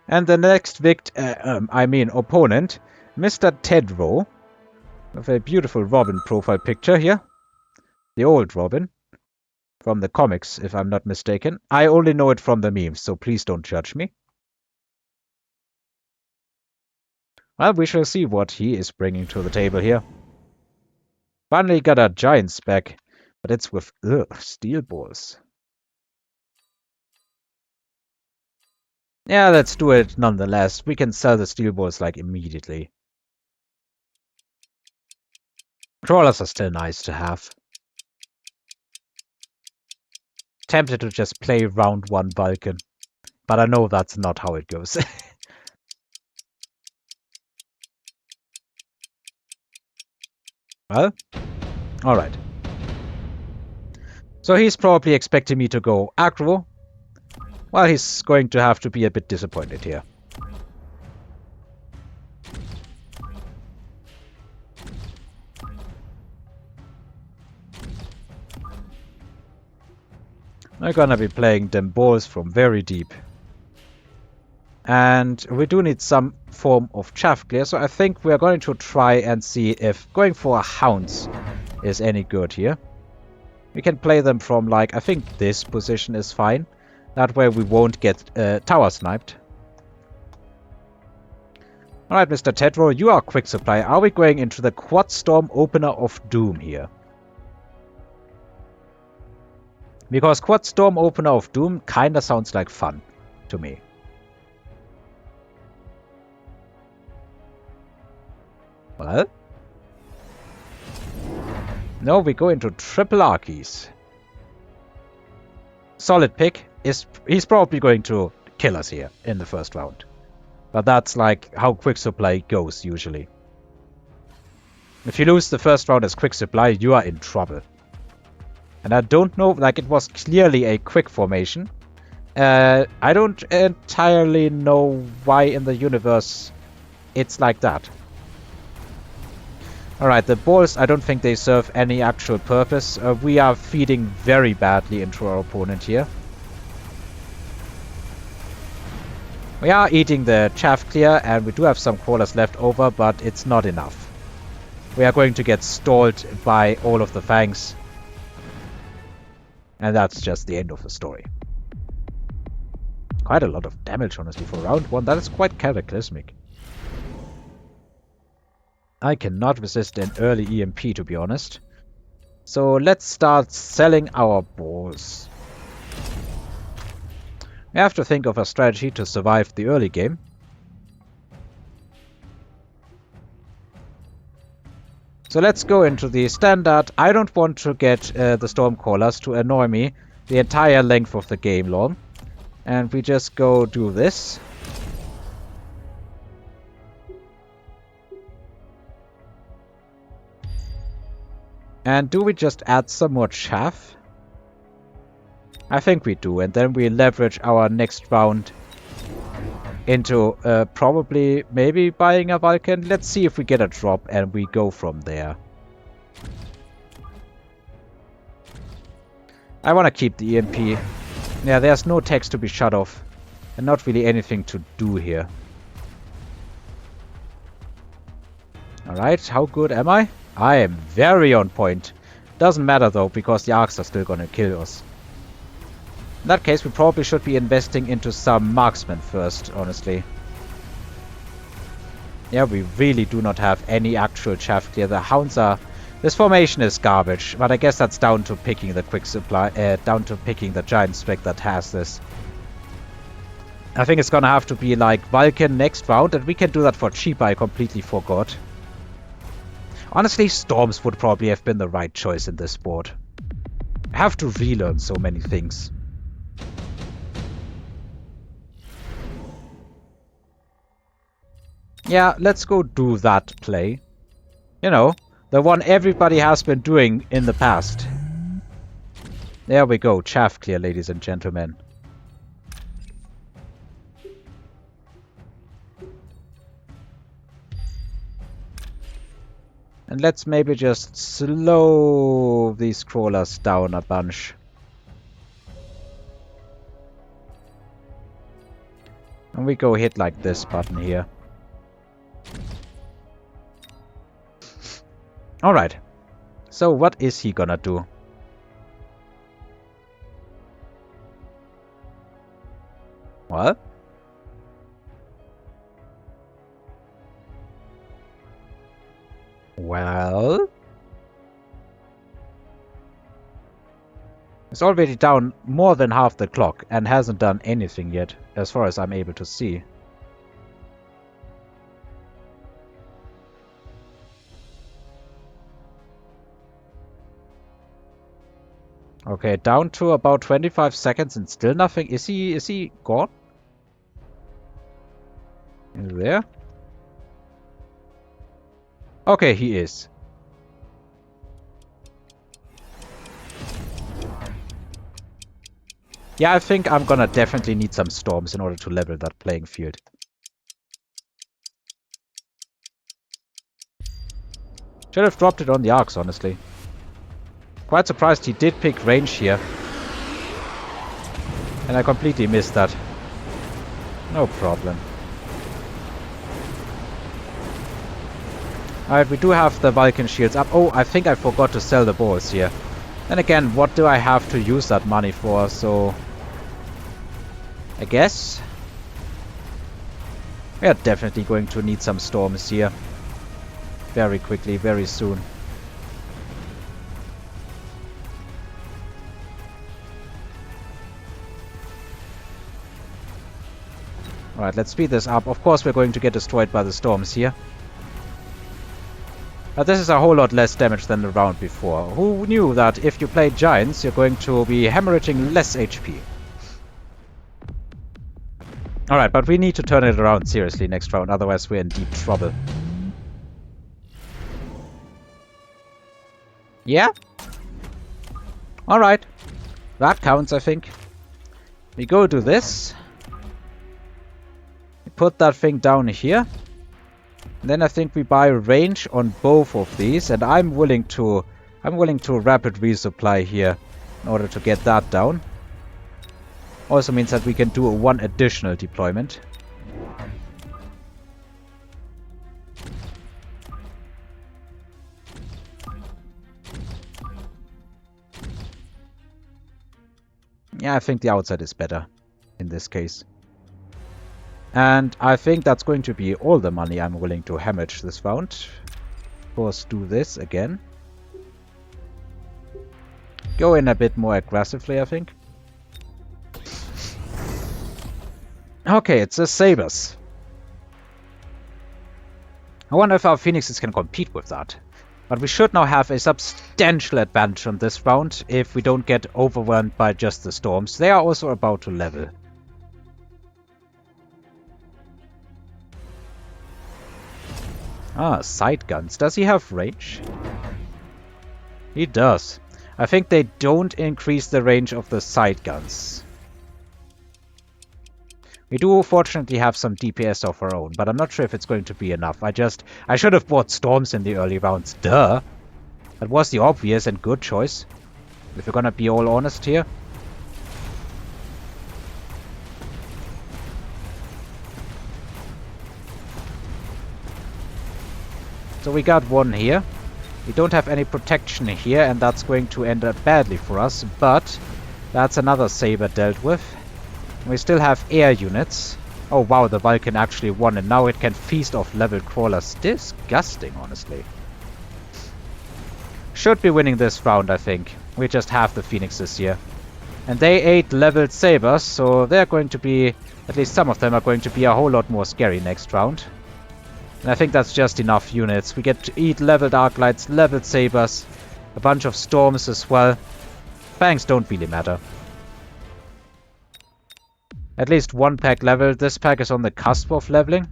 And the next opponent, Mr. Tedro, with a beautiful Robin profile picture here. The old Robin. From the comics, if I'm not mistaken. I only know it from the memes, so please don't judge me. Well, we shall see what he is bringing to the table here. Finally got a giant spec, but it's with steel balls. Yeah, let's do it nonetheless. We can sell the steel balls like immediately. Crawlers are still nice to have. Tempted to just play round 1 Vulcan, but I know that's not how it goes. Well, alright. So he's probably expecting me to go aggro. Well, he's going to have to be a bit disappointed here. We're gonna be playing them balls from very deep. And we do need some form of chaff clear, so I think we are going to try and see if going for a hounds is any good here. We can play them from, like, I think this position is fine. That way we won't get tower sniped. Alright, Mr. Tedro, you are quick supply. Are we going into the Quad Storm Opener of Doom here? Because Quad Storm Opener of Doom kinda sounds like fun to me. Well? No, we go into triple R keys. Solid pick. He's probably going to kill us here in the first round. But that's like how quick supply goes usually. If you lose the first round as quick supply, you are in trouble. And I don't know, like, it was clearly a quick formation. I don't entirely know why in the universe it's like that. Alright, the balls, I don't think they serve any actual purpose. We are feeding very badly into our opponent here. We are eating the chaff clear, and we do have some crawlers left over, but it's not enough. We are going to get stalled by all of the fangs. And that's just the end of the story. Quite a lot of damage, honestly, for round 1. That is quite cataclysmic. I cannot resist an early EMP, to be honest. So let's start selling our balls. We have to think of a strategy to survive the early game. So let's go into the standard. I don't want to get the Stormcallers to annoy me the entire length of the game long. And we just go do this. And do we just add some more chaff? I think we do, and then we leverage our next round into probably maybe buying a Vulcan. Let's see if we get a drop and we go from there. I want to keep the EMP. Yeah, there's no text to be shut off. And not really anything to do here. Alright, how good am I? I am very on point. Doesn't matter though, because the arcs are still gonna kill us. In that case, we probably should be investing into some marksmen first, honestly. Yeah, we really do not have any actual chaff clear. The hounds are... This formation is garbage, but I guess that's down to picking the quick supply... down to picking the giant spec that has this. I think it's gonna have to be like Vulcan next round, and we can do that for cheap, I completely forgot. Honestly, Storms would probably have been the right choice in this board. I have to relearn so many things. Yeah, let's go do that play. You know, the one everybody has been doing in the past. There we go, chaff clear, ladies and gentlemen. And let's maybe just slow these crawlers down a bunch. And we go hit like this button here. Alright. So what is he gonna do? What? Well... It's already down more than half the clock and hasn't done anything yet, as far as I'm able to see. Okay, down to about 25 seconds and still nothing. Is he gone? Is there? Okay, he is. Yeah, I think I'm gonna definitely need some storms in order to level that playing field. Should have dropped it on the arcs, honestly. Quite surprised he did pick range here. And I completely missed that. No problem. Alright, we do have the Vulcan shields up. Oh, I think I forgot to sell the balls here. Then again, what do I have to use that money for? So... I guess we are definitely going to need some storms here. Very quickly, very soon. Alright, let's speed this up. Of course we're going to get destroyed by the storms here. But this is a whole lot less damage than the round before. Who knew that if you play giants, you're going to be hemorrhaging less HP? Alright, but we need to turn it around seriously next round, otherwise we're in deep trouble. Yeah? Alright. That counts, I think. We go do this. We put that thing down here. And then I think we buy range on both of these, and I'm willing to rapid resupply here in order to get that down. Also means that we can do one additional deployment. Yeah, I think the outside is better in this case. And I think that's going to be all the money I'm willing to hemorrhage this round. Of course, do this again. Go in a bit more aggressively, I think. Okay, it's the Sabers. I wonder if our Phoenixes can compete with that. But we should now have a substantial advantage on this round if we don't get overwhelmed by just the storms. They are also about to level. Ah, sight guns. Does he have range? He does. I think they don't increase the range of the sight guns. We do fortunately have some DPS of our own, but I'm not sure if it's going to be enough. I should have bought storms in the early rounds, duh! That was the obvious and good choice, if we're gonna be all honest here. So we got one here. We don't have any protection here, and that's going to end up badly for us, but that's another Saber dealt with. We still have air units. Oh wow, the Vulcan actually won, and now it can feast off level crawlers. Disgusting, honestly. Should be winning this round, I think. We just have the Phoenixes here. And they ate leveled Sabers, so they're going to be, at least some of them are going to be a whole lot more scary next round. And I think that's just enough units. We get to eat leveled Arclights, leveled Sabers, a bunch of Storms as well. Fangs don't really matter. At least one pack leveled. This pack is on the cusp of leveling.